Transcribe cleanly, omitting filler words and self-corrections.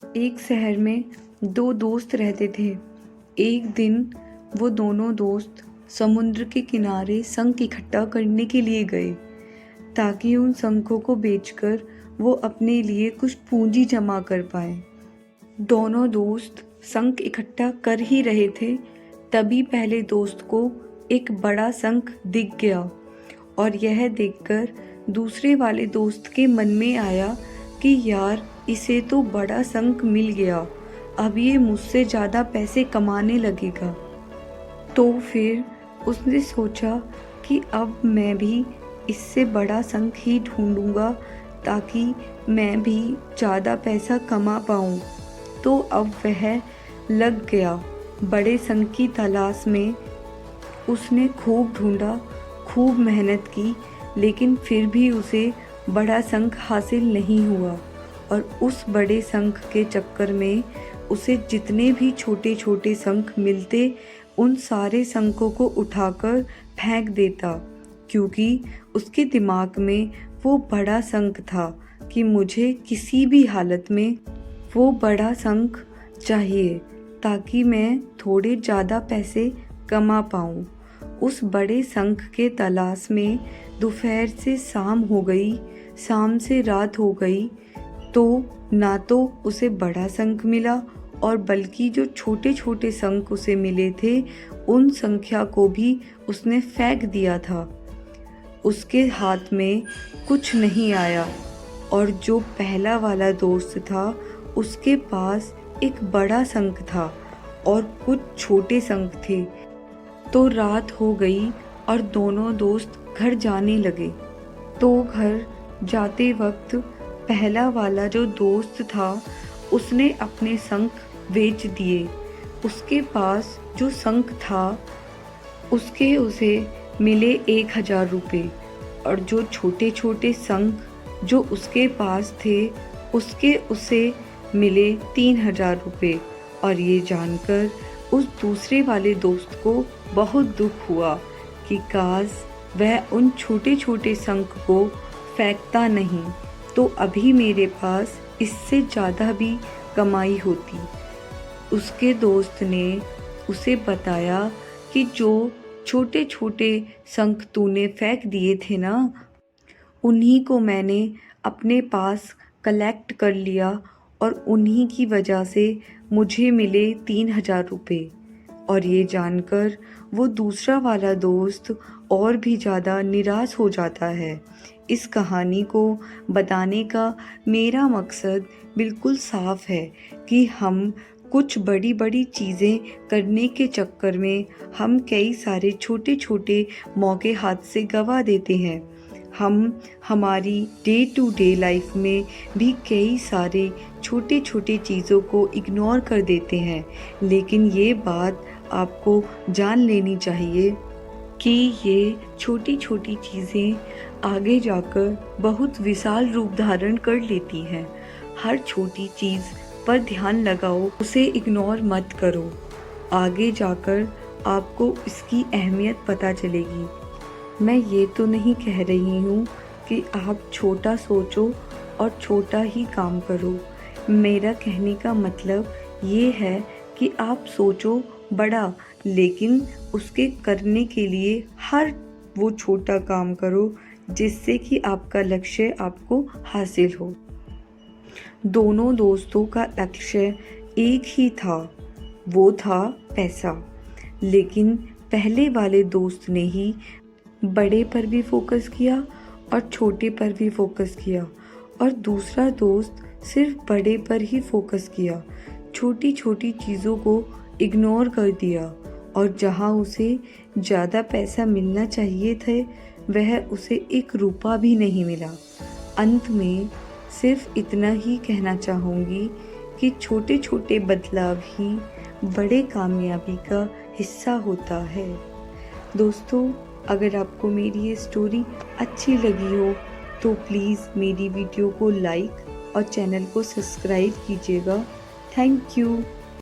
एक शहर में दो दोस्त रहते थे। एक दिन वो दोनों दोस्त समुद्र के किनारे शंख इकट्ठा करने के लिए गए ताकि उन शंखों को बेचकर वो अपने लिए कुछ पूंजी जमा कर पाए। दोनों दोस्त शंख इकट्ठा कर ही रहे थे, तभी पहले दोस्त को एक बड़ा शंख दिख गया और यह देखकर दूसरे वाले दोस्त के मन में आया कि यार, इसे तो बड़ा शंख मिल गया, अब ये मुझसे ज़्यादा पैसे कमाने लगेगा। तो फिर उसने सोचा कि अब मैं भी इससे बड़ा शंख ही ढूंढूंगा ताकि मैं भी ज़्यादा पैसा कमा पाऊँ। तो अब वह लग गया बड़े शंख की तलाश में। उसने खूब ढूंढा, खूब मेहनत की, लेकिन फिर भी उसे बड़ा शंख हासिल नहीं हुआ और उस बड़े शंख के चक्कर में उसे जितने भी छोटे छोटे शंख मिलते उन सारे शंखों को उठाकर फेंक देता, क्योंकि उसके दिमाग में वो बड़ा शंख था कि मुझे किसी भी हालत में वो बड़ा शंख चाहिए ताकि मैं थोड़े ज़्यादा पैसे कमा पाऊँ। उस बड़े शंख के तलाश में दोपहर से शाम हो गई, शाम से रात हो गई, तो ना तो उसे बड़ा शंख मिला और बल्कि जो छोटे छोटे शंख उसे मिले थे उन संख्या को भी उसने फेंक दिया था। उसके हाथ में कुछ नहीं आया और जो पहला वाला दोस्त था उसके पास एक बड़ा शंख था और कुछ छोटे शंख थे। तो रात हो गई और दोनों दोस्त घर जाने लगे। तो घर जाते वक्त पहला वाला जो दोस्त था उसने अपने शंख बेच दिए। उसके पास जो शंख था उसके उसे मिले 1000 रुपये और जो छोटे छोटे शंख जो उसके पास थे उसके उसे मिले 3000 रुपये। और ये जानकर उस दूसरे वाले दोस्त को बहुत दुख हुआ कि काश वह उन छोटे छोटे शंख को फेंकता नहीं तो अभी मेरे पास इससे ज़्यादा भी कमाई होती। उसके दोस्त ने उसे बताया कि जो छोटे छोटे शंख तूने फेंक दिए थे ना, उन्हीं को मैंने अपने पास कलेक्ट कर लिया और उन्हीं की वजह से मुझे मिले 3000 रुपये। और ये जानकर वो दूसरा वाला दोस्त और भी ज़्यादा निराश हो जाता है। इस कहानी को बताने का मेरा मकसद बिल्कुल साफ है कि हम कुछ बड़ी बड़ी चीज़ें करने के चक्कर में हम कई सारे छोटे छोटे मौके हाथ से गंवा देते हैं। हम हमारी डे टू डे लाइफ में भी कई सारे छोटे छोटे चीज़ों को इग्नोर कर देते हैं, लेकिन ये बात आपको जान लेनी चाहिए कि ये छोटी छोटी चीज़ें आगे जाकर बहुत विशाल रूप धारण कर लेती हैं। हर छोटी चीज़ पर ध्यान लगाओ, उसे इग्नोर मत करो। आगे जाकर आपको इसकी अहमियत पता चलेगी। मैं ये तो नहीं कह रही हूँ कि आप छोटा सोचो और छोटा ही काम करो। मेरा कहने का मतलब ये है कि आप सोचो बड़ा, लेकिन उसके करने के लिए हर वो छोटा काम करो जिससे कि आपका लक्ष्य आपको हासिल हो। दोनों दोस्तों का लक्ष्य एक ही था, वो था पैसा। लेकिन पहले वाले दोस्त ने ही बड़े पर भी फोकस किया और छोटे पर भी फोकस किया और दूसरा दोस्त सिर्फ बड़े पर ही फोकस किया, छोटी छोटी चीज़ों को इग्नोर कर दिया और जहां उसे ज़्यादा पैसा मिलना चाहिए थे वह उसे 1 रुपया भी नहीं मिला। अंत में सिर्फ इतना ही कहना चाहूँगी कि छोटे छोटे बदलाव ही बड़े कामयाबी का हिस्सा होता है। दोस्तों, अगर आपको मेरी ये स्टोरी अच्छी लगी हो तो प्लीज़ मेरी वीडियो को लाइक और चैनल को सब्सक्राइब कीजिएगा। Thank you.